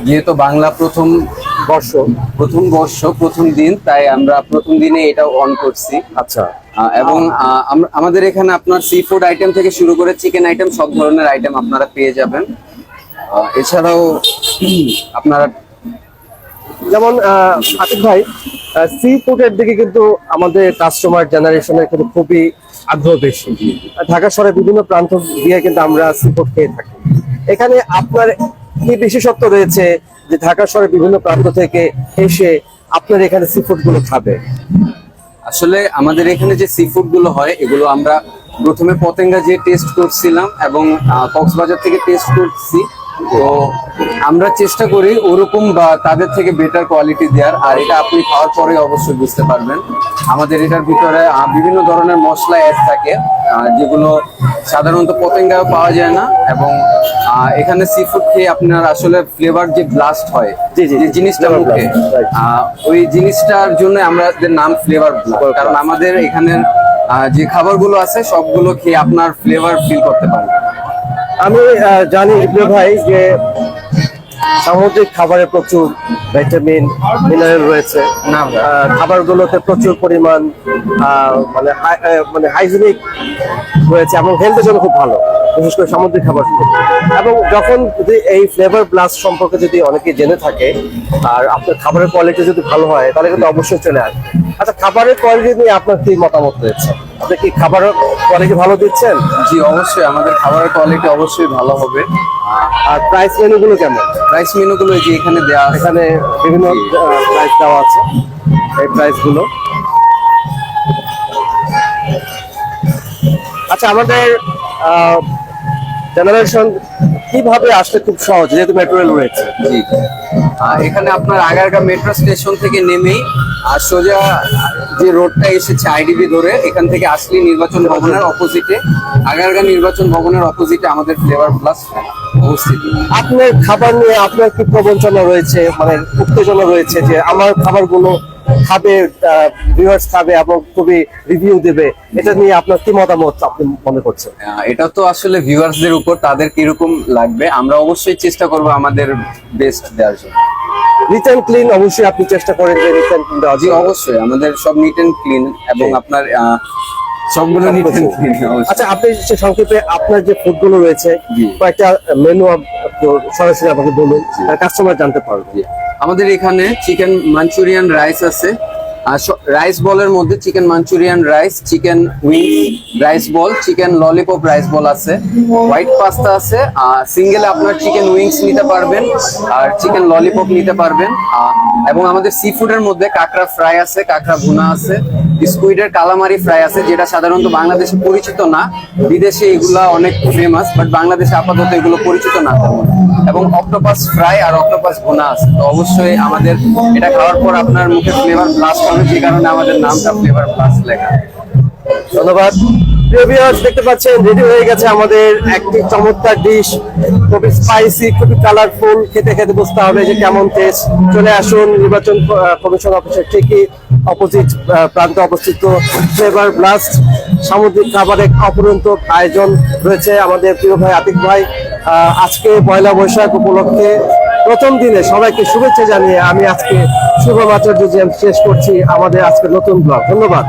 যেহেতু বাংলা বর্ষ প্রথম দিন, তাই আমরা প্রথম দিনে এটা অন করছি। আচ্ছা। এবং আমাদের এখানে আপনার সি ফুড আইটেম থেকে শুরু করে চিকেন আইটেম, সব ধরনের আইটেম আপনারা পেয়ে যাবেন। এছাড়াও আপনারা যেমন আতিক ভাই, সি ফুডের দিকে কিন্তু আমাদের কাস্টমার জেনারেশনের কিন্তু খুবই আগ্রহ বেশি। ঢাকা শহরের বিভিন্ন প্রান্ত দিয়ে কিন্তু আমরা সি ফুড খেয়ে থাকি। এখানে আপনার কি বিশেষত্ব রয়েছে যে ঢাকা শহরের বিভিন্ন প্রান্ত থেকে এসে আপনার এখানে সি ফুড গুলো খাবে? আসলে আমাদের এখানে যে সি ফুড গুলো হয়, এগুলো আমরা প্রথমে পতেঙ্গা যে টেস্ট করছিলাম এবং কক্সবাজার থেকে টেস্ট করছি। তো আমরা চেষ্টা করি ওরকম বা তাদের থেকে বেটার কোয়ালিটি দেওয়ার। আর এটা আপনি খাওয়ার পরে অবশ্যই বুঝতে পারবেন। আমাদের এটার ভিতরে বিভিন্ন ধরনের মশলা অ্যাড থাকে, যেগুলো সাধারণত পতেঙ্গাও পাওয়া যায় না। এবং এখানে সি ফুড খেয়ে আপনার আসলে ফ্লেভার যে ব্লাস্ট হয়, যে জিনিসটা মুখে, ওই জিনিসটার জন্য আমাদের নাম ফ্লেভার ব্লাস্ট। কারণ আমাদের এখানের যে খাবারগুলো আছে সবগুলো খেয়ে আপনার ফ্লেভার ফিল করতে পারবেন। আমি জানি ইবনে ভাই যে সামুদ্রিক খাবারে প্রচুর ভিটামিন মিনারেল রয়েছে, খাবারগুলোতে প্রচুর পরিমাণ মানে হাইজিনিক রয়েছে এবং হেলথের জন্য খুব ভালো, বিশেষ করে সামুদ্রিক খাবার। এবং যখন যদি এই ফ্লেভার ব্লাস্ট সম্পর্কে যদি অনেকে জেনে থাকে আর আপনার খাবারের কোয়ালিটি যদি ভালো হয়, তাহলে কিন্তু অবশ্যই চলে আসবে। আচ্ছা, খাবারের কোয়ালিটি নিয়ে আপনার কি মতামত রয়েছে? আপনি কি খাবারের কোয়ালিটি ভালো দিচ্ছেন? জি, অবশ্যই আমাদের খাবারের কোয়ালিটি অবশ্যই ভালো হবে। আর প্রাইস মেনুগুলো কেমন? প্রাইস মেনুগুলো যে এখানে দেওয়া, এখানে বিভিন্ন প্রাইস দেওয়া আছে, এই প্রাইসগুলো। আচ্ছা, আমাদের জেনারেশন কিভাবে আসলে খুব সহজ, যেহেতু মেট্রো রেল রয়েছে? জি, এখানে আপনার আগারগাঁ মেট্রো স্টেশন থেকে নেমেই আর সোজা যে রোডটা এসেছে আইডিবি ধরে, এখান থেকে আসলে নির্বাচন ভবনের অপোজিটে, আগারগাঁ নির্বাচন ভবনের অপোজিটে আমাদের ফ্লেভার প্লাস অবস্থিত। আপনার খাবার নিয়ে আপনার কি প্রবঞ্চনা রয়েছে, মানে উত্তেজনা রয়েছে যে আমার খাবারগুলো খাবে, ভিউয়ার্স খাবে এবং খুবই রিভিউ দেবে, এটা নিয়ে আপনার কি মতামত আপনি মনে করছেন? এটা তো আসলে ভিউয়ার্সদের উপর, তাদের কিরকম লাগবে। আমরা অবশ্যই চেষ্টা করব আমাদের বেস্ট দেওয়ার জন্য। নিট এন্ড ক্লিন অবশ্যই আপনি চেষ্টা করেন যে নিট এন্ড ক্লিন দেওয়া? জি, অবশ্যই আমাদের সব নিট এন্ড ক্লিন এবং আপনার সবগুলো নিট এন্ড ক্লিন। আচ্ছা, আপনি সংক্ষেপে আপনার যে ফুডগুলো রয়েছে কয়েকটা মেনু সরাসরি আমাকে বলুন, কাস্টমার জানতে পারবে। আমাদের এখানে চিকেন মাঞ্চুরিয়ান রাইস আছে, রাইস বলের মধ্যে chicken Manchurian rice, chicken wings rice ball, chicken lollipop rice ball আছে, হোয়াইট পাস্তা আছে। সিঙ্গেলে আপনার চিকেন উইংস নিতে পারবেন আর চিকেন ললিপপ নিতে পারবেন। এবং আমাদের সি ফুডের মধ্যে কাঁকড়া ফ্রাই আছে, কাঁকড়া ভুনা আছে, স্কুইডের কালামারি ফ্রাই আছে, যেটা সাধারণত বাংলাদেশে পরিচিত না। বিদেশে এগুলা অনেক ফেমাস, বাট বাংলাদেশে আপাতত এগুলো পরিচিত না তেমন। এবং অক্টোপাস ফ্রাই আর অক্টোপাস ভুনা আছে। তো অবশ্যই আমাদের এটা খাওয়ার পর আপনার মুখে ফ্লেভার ব্লাস্ট হবে, যে কারণে আমাদের নামটা ফ্লেভার ব্লাস্ট লেখা। ধন্যবাদ। প্রিয় ভিউয়ার্স, দেখতে পাচ্ছেন রেডি হয়ে গেছে আমাদের একটি চমৎকার ডিশ, খুবই স্পাইসি, খুবই কালারফুল। খেতে খেতে বুঝতে হবে যে কেমন টেস্ট। চলে আসুন নির্বাচন কমিশন অফিসের ঠিকই অপোজিট প্রান্তে অবস্থিত ফ্লেভার ব্লাস্ট। সামুদ্রিক খাবারের অপরন্ত আয়োজন রয়েছে আমাদের প্রিয় ভাই আতিক ভাই। আজকে পয়লা বৈশাখ উপলক্ষে প্রথম দিনে সবাইকে শুভেচ্ছা জানিয়ে আমি আজকে শুভম আচার্য শেষ করছি আমাদের আজকের নতুন ব্লগ। ধন্যবাদ।